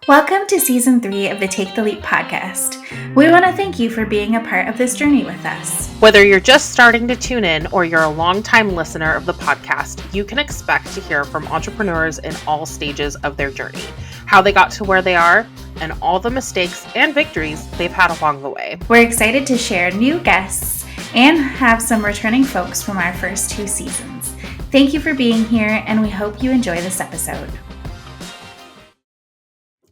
Welcome to Season 3 of the Take the Leap podcast. We want to thank you for being a part of this journey with us. Whether you're just starting to tune in or you're a longtime listener of the podcast, you can expect to hear from entrepreneurs in all stages of their journey, how they got to where they are, and all the mistakes and victories they've had along the way. We're excited to share new guests and have some returning folks from our first 2 seasons. Thank you for being here, and we hope you enjoy this episode.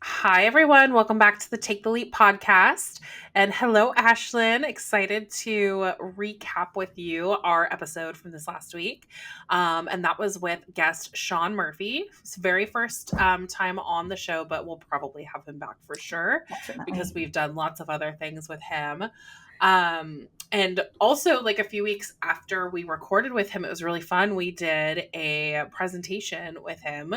Hi, everyone. Welcome back to the Take the Leap podcast. And hello, Ashlan. Excited to recap with you our episode from this last week. And that was with guest Sean Murphy. It's very first time on the show, but we'll probably have him back for sure. Definitely. Because we've done lots of other things with him. And also, like a few weeks after we recorded with him, it was really fun. We did a presentation with him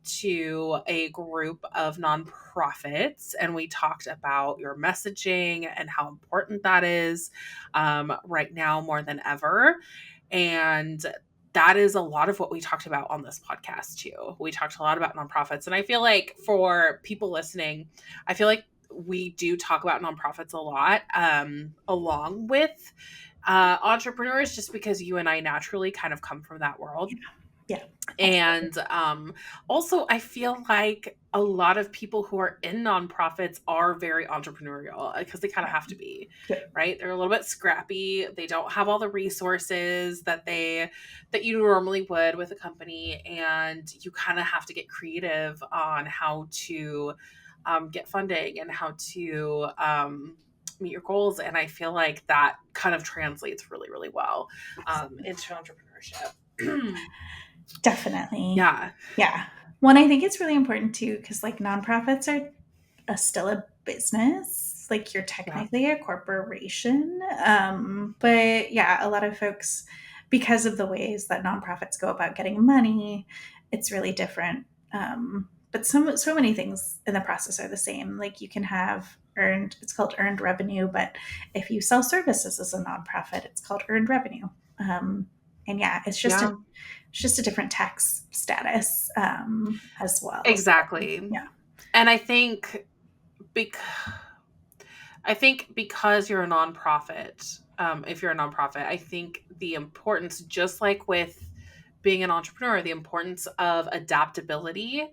to a group of nonprofits, and we talked about your messaging and how important that is right now more than ever. And that is a lot of what we talked about on this podcast too. We talked a lot about nonprofits, and I feel like for people listening, I feel like we do talk about nonprofits a lot along with entrepreneurs, just because you and I naturally kind of come from that world. Yeah. And also, I feel like a lot of people who are in nonprofits are very entrepreneurial because they kind of have to be, right? They're a little bit scrappy. They don't have all the resources that you normally would with a company, and you kind of have to get creative on how to get funding and how to meet your goals. And I feel like that kind of translates really, really well into entrepreneurship. Definitely. Yeah. Well, I think it's really important too, because like nonprofits are still a business. Like you're technically a corporation. But yeah, a lot of folks, because of the ways that nonprofits go about getting money, it's really different. But so many things in the process are the same. Like you can have it's called earned revenue, but if you sell services as a nonprofit, it's called earned revenue. And yeah, it's just a different tax status as well. Exactly. So, yeah. And I think because you're a nonprofit, if you're a nonprofit, I think the importance, just like with being an entrepreneur, the importance of adaptability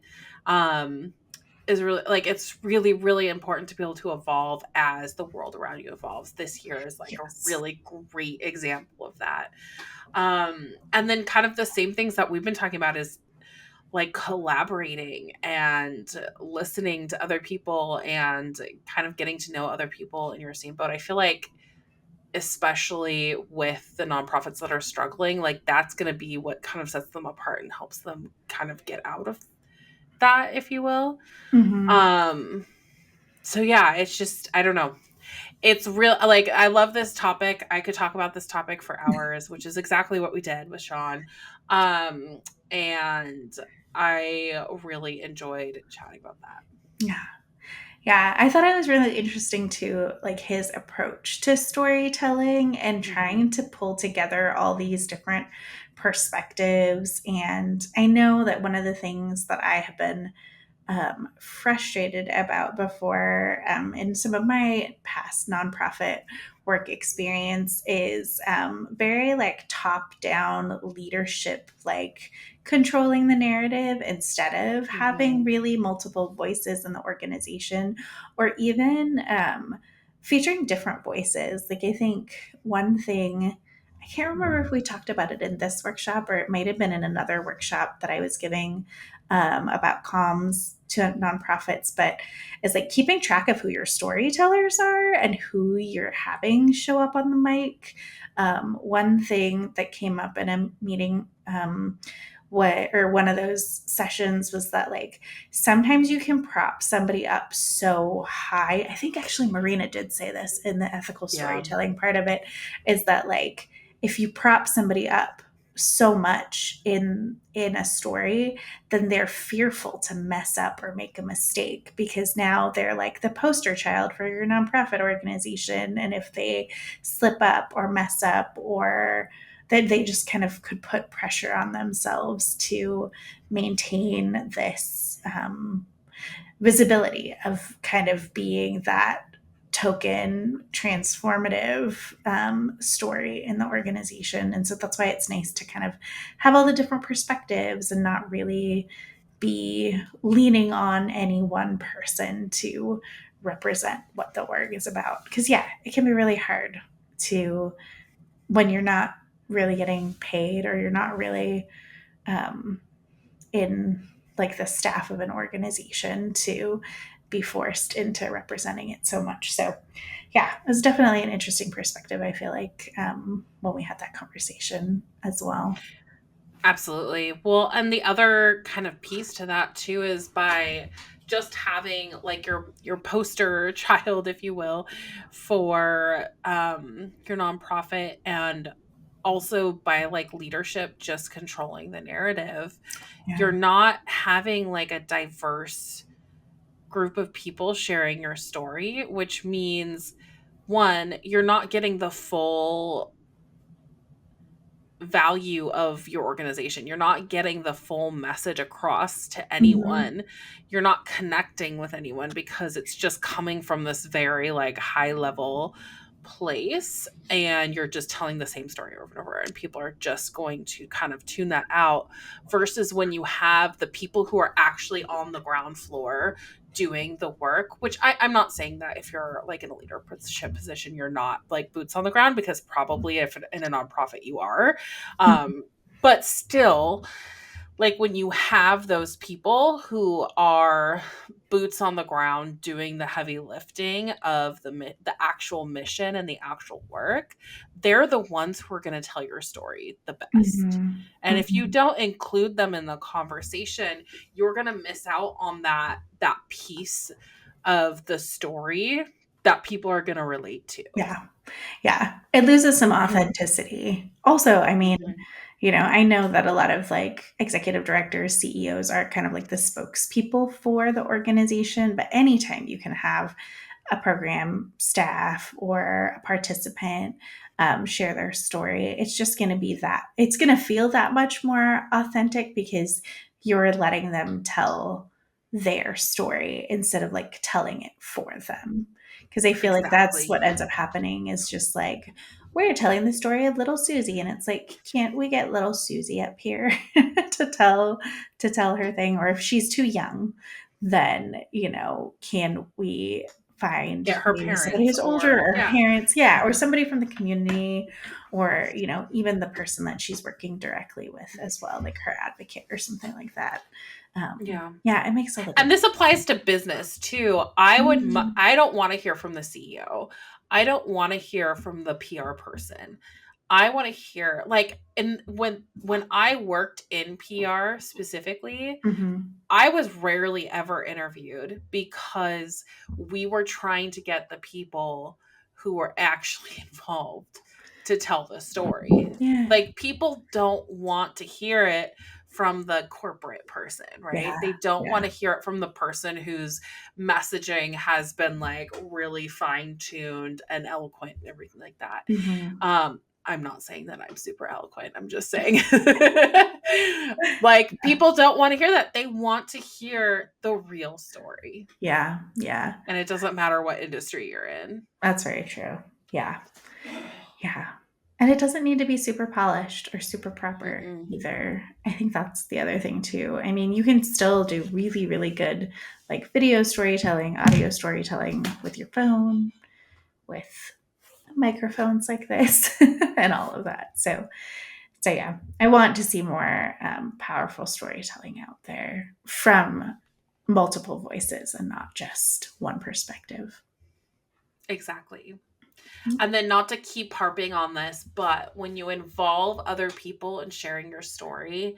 is really, like, it's really, really important to be able to evolve as the world around you evolves. This year is like a really great example of that. And then kind of the same things that we've been talking about is like collaborating and listening to other people and kind of getting to know other people in your same boat. I feel like especially with the nonprofits that are struggling, like that's going to be what kind of sets them apart and helps them kind of get out of that, if you will. Mm-hmm. So yeah, it's just, I don't know. It's real. Like, I love this topic. I could talk about this topic for hours, which is exactly what we did with Sean. And I really enjoyed chatting about that. Yeah, I thought it was really interesting too, like his approach to storytelling and trying to pull together all these different perspectives. And I know that one of the things that I have been frustrated about before in some of my past nonprofit work experience is very like top down leadership, like controlling the narrative instead of having really multiple voices in the organization, or even featuring different voices. Like I think one thing, I can't remember if we talked about it in this workshop or it might have been in another workshop that I was giving about comms to nonprofits, but it's like keeping track of who your storytellers are and who you're having show up on the mic. One thing that came up in a meeting, one of those sessions was that like sometimes you can prop somebody up so high. I think actually Marina did say this in the ethical storytelling part of it, is that like if you prop somebody up so much in a story, then they're fearful to mess up or make a mistake, because now they're like the poster child for your nonprofit organization, and if they slip up or mess up, or that they just kind of could put pressure on themselves to maintain this visibility of kind of being that token transformative story in the organization. And so that's why it's nice to kind of have all the different perspectives and not really be leaning on any one person to represent what the org is about. Because, yeah, it can be really hard to, when you're not really getting paid or you're not really um, in like the staff of an organization, to be forced into representing it so much. So, yeah, it was definitely an interesting perspective, I feel like, when we had that conversation as well. Absolutely. Well, and the other kind of piece to that too is by just having like your poster child, if you will, for your nonprofit, and also by like leadership just controlling the narrative. Yeah. You're not having like a diverse group of people sharing your story, which means one, you're not getting the full value of your organization. You're not getting the full message across to Mm-hmm. anyone. You're not connecting with anyone because it's just coming from this very like high level place, and you're just telling the same story over and over, and people are just going to kind of tune that out, versus when you have the people who are actually on the ground floor doing the work, which I'm not saying that if you're like in a leadership position you're not like boots on the ground, because probably if in a nonprofit you are, um, but still, like when you have those people who are boots on the ground doing the heavy lifting of the actual mission and the actual work, they're the ones who are going to tell your story the best. Mm-hmm. And if you Mm-hmm. don't include them in the conversation, you're going to miss out on that piece of the story that people are going to relate to. Yeah. Yeah. It loses some authenticity. Also, I mean, Mhm. I know that a lot of like executive directors, CEOs are kind of like the spokespeople for the organization, but anytime you can have a program staff or a participant share their story, it's just going to be that, it's going to feel that much more authentic because you're letting them tell their story instead of like telling it for them. Because I feel like that's Exactly. what ends up happening is just like, we're telling the story of little Susie, and it's like, can't we get little Susie up here to tell her thing? Or if she's too young, then can we find Get her maybe somebody parents, who's older, or or yeah. parents, yeah, or Mhm. somebody from the community, or even the person that she's working directly with as well, like her advocate or something like that. Yeah. Yeah, it makes all the And difference. this applies to business too. Mm, I don't want to hear from the CEO. I don't want to hear from the PR person. I want to hear like, and when I worked in PR specifically, mhm. I was rarely ever interviewed because we were trying to get the people who were actually involved to tell the story. Yeah, Like people don't want to hear it from the corporate person, right? yeah, They don't want yeah. to hear it from the person whose messaging has been like really fine-tuned and eloquent and everything like that. Mhm. I'm not saying that I'm super eloquent. I'm just saying like people don't want to hear that. They want to hear the real story. Yeah, yeah. And it doesn't matter what industry you're in. That's very true. Yeah. Yeah. And it doesn't need to be super polished or super proper Mm-mm. either. I think that's the other thing too. I mean, you can still do really, really good like video storytelling, audio storytelling with your phone, with microphones like this, and all of that. So yeah, I want to see more powerful storytelling out there from multiple voices and not just one perspective. Exactly. And then not to keep harping on this, but when you involve other people in sharing your story,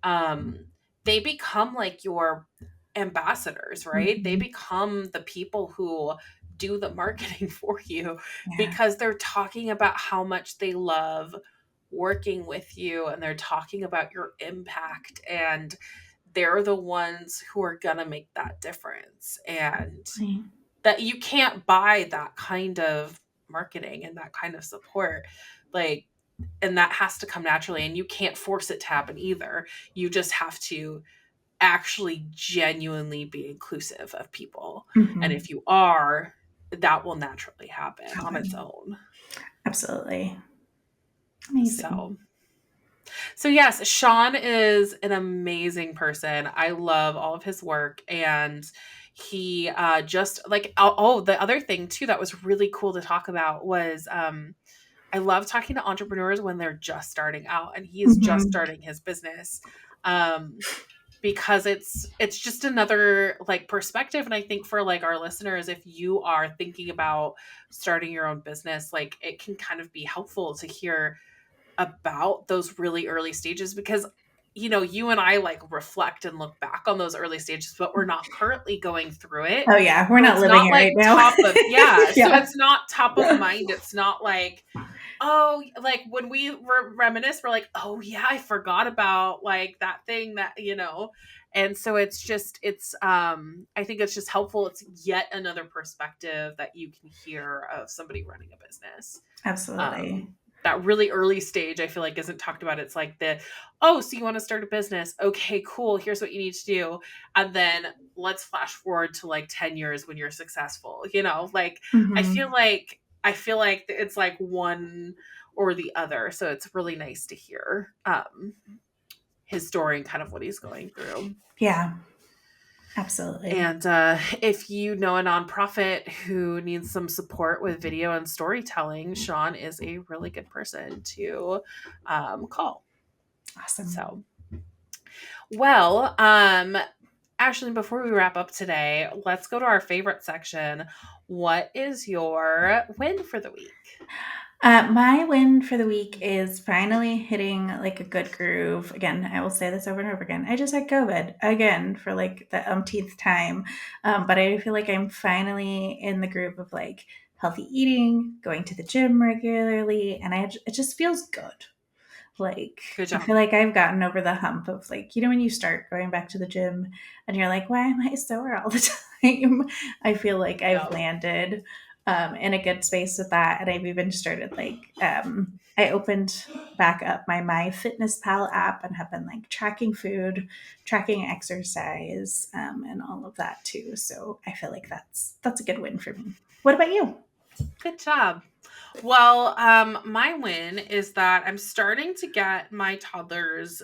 um, they become like your ambassadors, right? They Mhm. become the people who do the marketing for you, Yeah. because they're talking about how much they love working with you, and they're talking about your impact, and they're the ones who are going to make that difference. And Right. that you can't buy that kind of marketing and that kind of support, like, and that has to come naturally, and you can't force it to happen either. You just have to actually genuinely be inclusive of people. And Hmm. if you are, that will naturally happen on its Happen. own. Absolutely. Amazing. So, so yes, Sean is an amazing person. I love all of his work, and he just like the other thing too that was really cool to talk about was I love talking to entrepreneurs when they're just starting out, and he is just Hmm. starting his business. Um, because it's just another like perspective, and I think for like our listeners, if you are thinking about starting your own business, like it can kind of be helpful to hear about those really early stages, because you and I like reflect and look back on those early stages, but we're not currently going through it. Oh yeah, we're So not it's living not it like right now. so Yeah. it's not top of mind. It's not like, oh, like when we reminisce, we're like, oh yeah, I forgot about like that thing that. And so I think it's just helpful. It's yet another perspective that you can hear of somebody running a business. Absolutely. That really early stage, I feel like, isn't talked about. It's like oh, so you want to start a business? Okay, cool. Here's what you need to do. And then let's flash forward to like 10 years when you're successful. Like I Hmm. feel like it's like one or the other. So it's really nice to hear his story and kind of what he's going through. Yeah, absolutely. And if you know a nonprofit who needs some support with video and storytelling, Sean is a really good person to call. Awesome. So, well, Ashley, before we wrap up today, let's go to our favorite section. What is your win for the week? My win for the week is finally hitting like a good groove. Again, I will say this over and over again. I just had COVID again for like the umpteenth time. But I feel like I'm finally in the groove of like healthy eating, going to the gym regularly, and it just feels good. Like, Good I job. feel like I've gotten over the hump of like, when you start going back to the gym and you're like, why am I sore all the time? I feel like I've Yeah. landed in a good space with that. And I've even started I opened back up my Fitness Pal app and have been like tracking food, tracking exercise, and all of that too. So I feel like that's a good win for me. What about you? Good job. Well, my win is that I'm starting to get my toddler's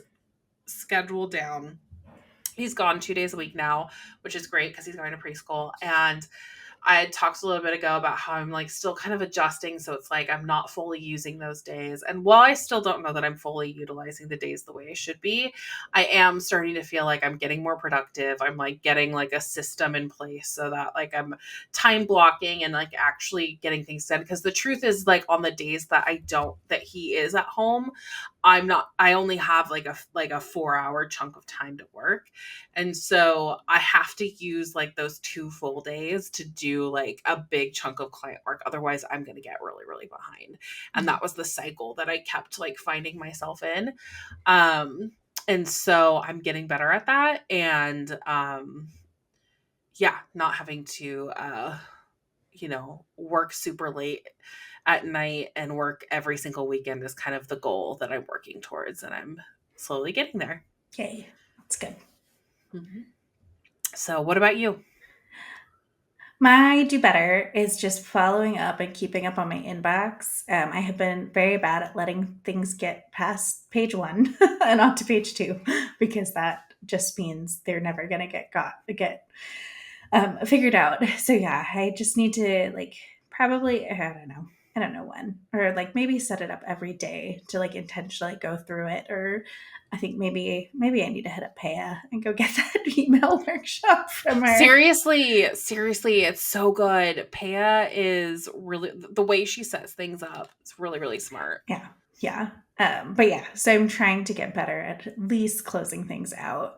schedule down. He's gone 2 days a week now, which is great because he's going to preschool. And I had talked a little bit ago about how I'm like still kind of adjusting. So it's like I'm not fully using those days. And while I still don't know that I'm fully utilizing the days the way I should be, I am starting to feel like I'm getting more productive. I'm like getting like a system in place so that like I'm time blocking and like actually getting things done. Because the truth is, like on the days that he is at home, I only have like a 4 hour chunk of time to work. And so I have to use like those 2 full days to do like a big chunk of client work. Otherwise, I'm going to get really, really behind. And that was the cycle that I kept like finding myself in. Um, and so I'm getting better at that. And yeah, not having to, work super late at night and work every single weekend is kind of the goal that I'm working towards. And I'm slowly getting there. Yay, that's good. Mhm. So, what about you? My do better is just following up and keeping up on my inbox. I have been very bad at letting things get past page one and on to page two because that just means they're never going to get figured out. So yeah, I just need to like probably I don't know when, or like maybe set it up every day to like intentionally go through it. Or I think maybe I need to hit up Paya and go get that email workshop from her. Seriously, it's so good. Paya is really the way she sets things up. It's really, really smart. Yeah. Yeah. But yeah, so I'm trying to get better at least closing things out.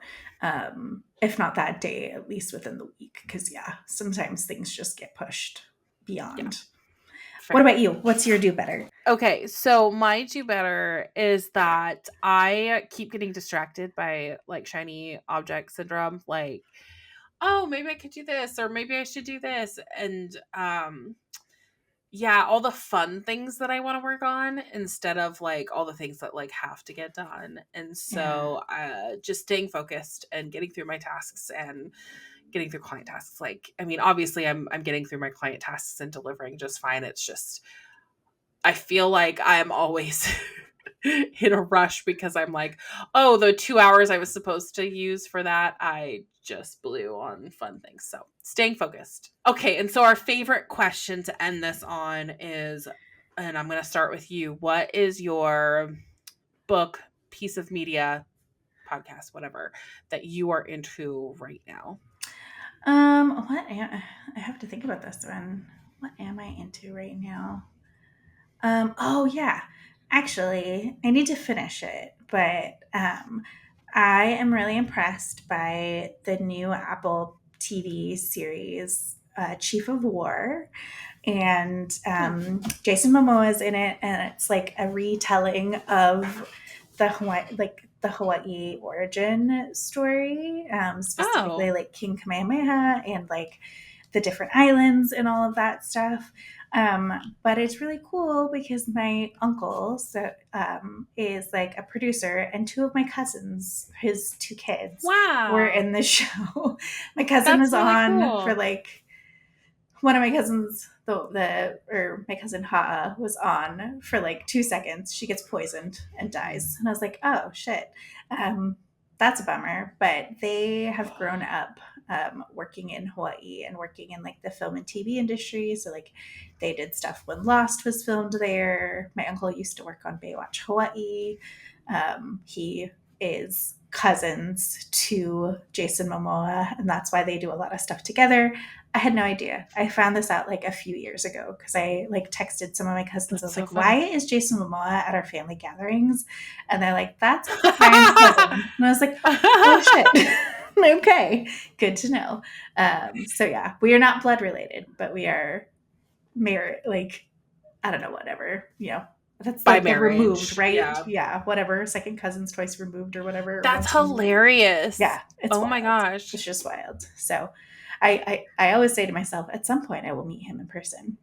If not that day, at least within the week. Because yeah, sometimes things just get pushed Yeah, beyond. What fair. about you? What's your do better? Okay, so my do better is that I keep getting distracted by like shiny object syndrome. Like, oh, maybe I could do this, or maybe I should do this. And yeah, all the fun things that I want to work on instead of like all the things that like have to get done. And Yeah. so just staying focused and getting through my tasks and getting through client tasks. Like, I mean, obviously I'm getting through my client tasks and delivering just fine. It's just I feel like I'm always in a rush because I'm like, oh, the 2 hours I was supposed to use for that, I just blew on fun things. So staying focused. Okay. And so our favorite question to end this on is, and I'm going to start with you. What is your book, piece of media, podcast, whatever, that you are into right now? I have to think about this one. What am I into right now? Oh yeah, actually, I need to finish it, but I am really impressed by the new Apple TV series, Chief of War, and Hmm. Jason Momoa is in it, and it's like a retelling of the Hawaii origin story, specifically Oh, like King Kamehameha and like the different islands and all of that stuff. But it's really cool because my uncle is like a producer, and two of my cousins, his two kids, were wow. in the show. My cousin That's was really on for cool. like one of my cousins, my cousin Ha'a was on for like 2 seconds. She gets poisoned and dies, and I was like, oh shit, um, that's a bummer. But they have grown up working in Hawaii and working in like the film and TV industry. So like they did stuff when Lost was filmed there. My uncle used to work on Baywatch Hawaii. He is cousins to Jason Momoa, and that's why they do a lot of stuff together. I had no idea. I found this out like a few years ago because I like texted some of my cousins. I That's was so like, "Why funny. is Jason Momoa at our family gatherings?" And they're like, "That's a friend cousin." And I was like, "Oh shit." Okay, good to know. So yeah, we are not blood related, but we are married. Like I don't know, whatever. That's By like the removed, marriage. right? Yeah. Yeah, whatever. Second cousins twice removed or whatever, or That's once removed. hilarious. Yeah, it's Oh my wild. gosh. It's just wild. So I always say to myself, at some point I will meet him in person.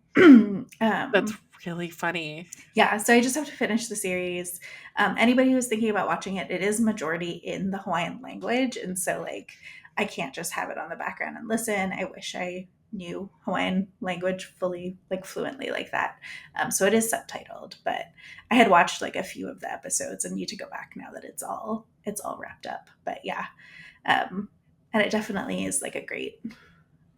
That's really funny. Yeah, so I just have to finish the series. Anybody who's thinking about watching it, it is majority in the Hawaiian language. And so, like, I can't just have it on the background and listen. I wish I knew Hawaiian language fully, like fluently, like that. So it is subtitled, but I had watched like a few of the episodes and need to go back now that it's all wrapped up. But yeah, um, and it definitely is like a great,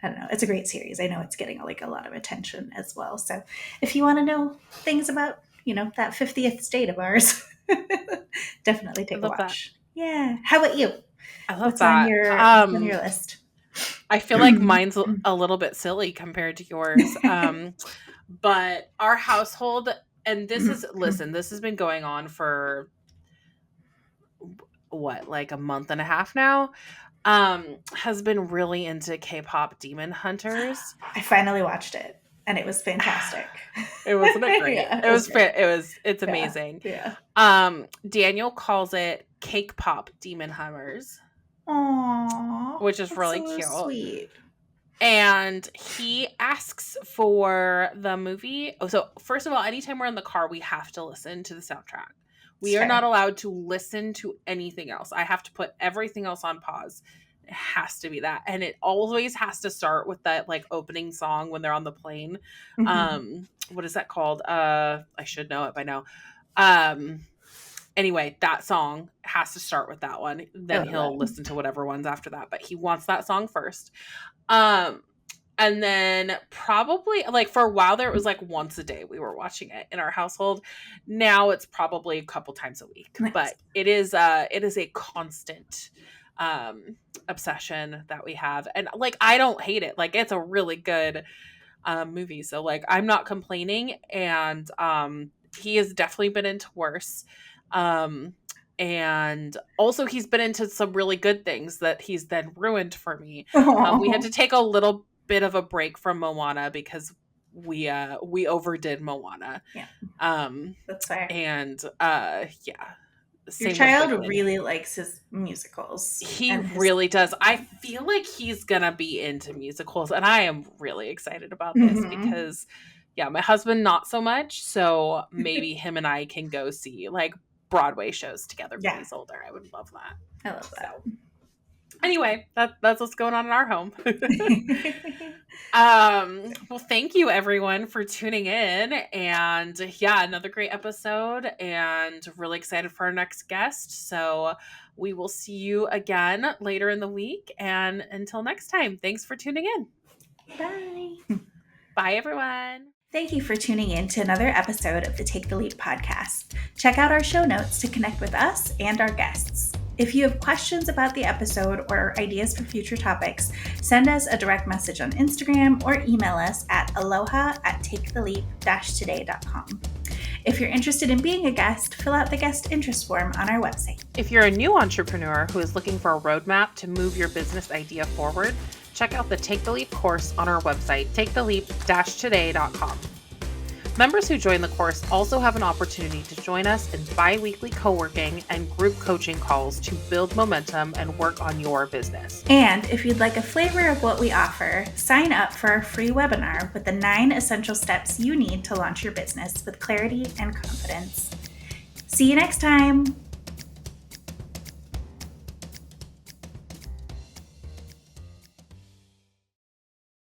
I don't know, it's a great series. I know it's getting like a lot of attention as well. So if you want to know things about, that 50th state of ours, definitely I take a love that. watch. Yeah. How about you? I love What's on that. your list? I feel like mine's a little bit silly compared to yours. But our household, and this is, listen, this has been going on for what, like a month and a half now, has been really into K-pop Demon Hunters. I finally watched it and it was fantastic. It wasn't it great? Yeah, it was great. It's Yeah. amazing. Yeah. Daniel calls it Cake Pop Demon Hunters, Aww, which is that's really so cute. sweet. And he asks for the movie. Oh, so first of all, anytime we're in the car, we have to listen to the soundtrack. It's We are not fair. allowed to listen to anything else. I have to put everything else on pause. It has to be that. And it always has to start with that like opening song when they're on the plane. Mhm. What is that called? I should know it by now. Um anyway, that song has to start with that one. I Then love he'll that. listen to whatever ones after that. But he wants that song first. Um, and then probably like for a while there, it was like once a day we were watching it in our household. Now it's probably a couple times a week, Nice. but it is a constant obsession that we have. And like I don't hate it. Like it's a really good movie. So like I'm not complaining, and he has definitely been into worse. Um and also he's been into some really good things that he's then ruined for me. We had to Oh, take a little bit of a break from Moana because we overdid Moana. yeah, Um that's fair. and yeah, Your same with child Wicked. really likes his musicals He and his. really does. I feel like he's gonna be into musicals, and I am really excited about this Mhm. because Yeah, my husband not so much. So maybe him and I can go see like Broadway shows together when Yeah, he's older. I would love that. I love that. So anyway, that's what's going on in our home. Well, thank you everyone for tuning in. And yeah, another great episode and really excited for our next guest. So we will see you again later in the week. And until next time, thanks for tuning in. Bye. Bye, everyone. Thank you for tuning in to another episode of the Take the Leap podcast. Check out our show notes to connect with us and our guests. If you have questions about the episode or ideas for future topics, send us a direct message on Instagram or email us at aloha@taketheleap-today.com. If you're interested in being a guest, fill out the guest interest form on our website. If you're a new entrepreneur who is looking for a roadmap to move your business idea forward, check out the Take the Leap course on our website, taketheleap-today.com. Members who join the course also have an opportunity to join us in bi-weekly co-working and group coaching calls to build momentum and work on your business. And if you'd like a flavor of what we offer, sign up for our free webinar with the 9 essential steps you need to launch your business with clarity and confidence. See you next time.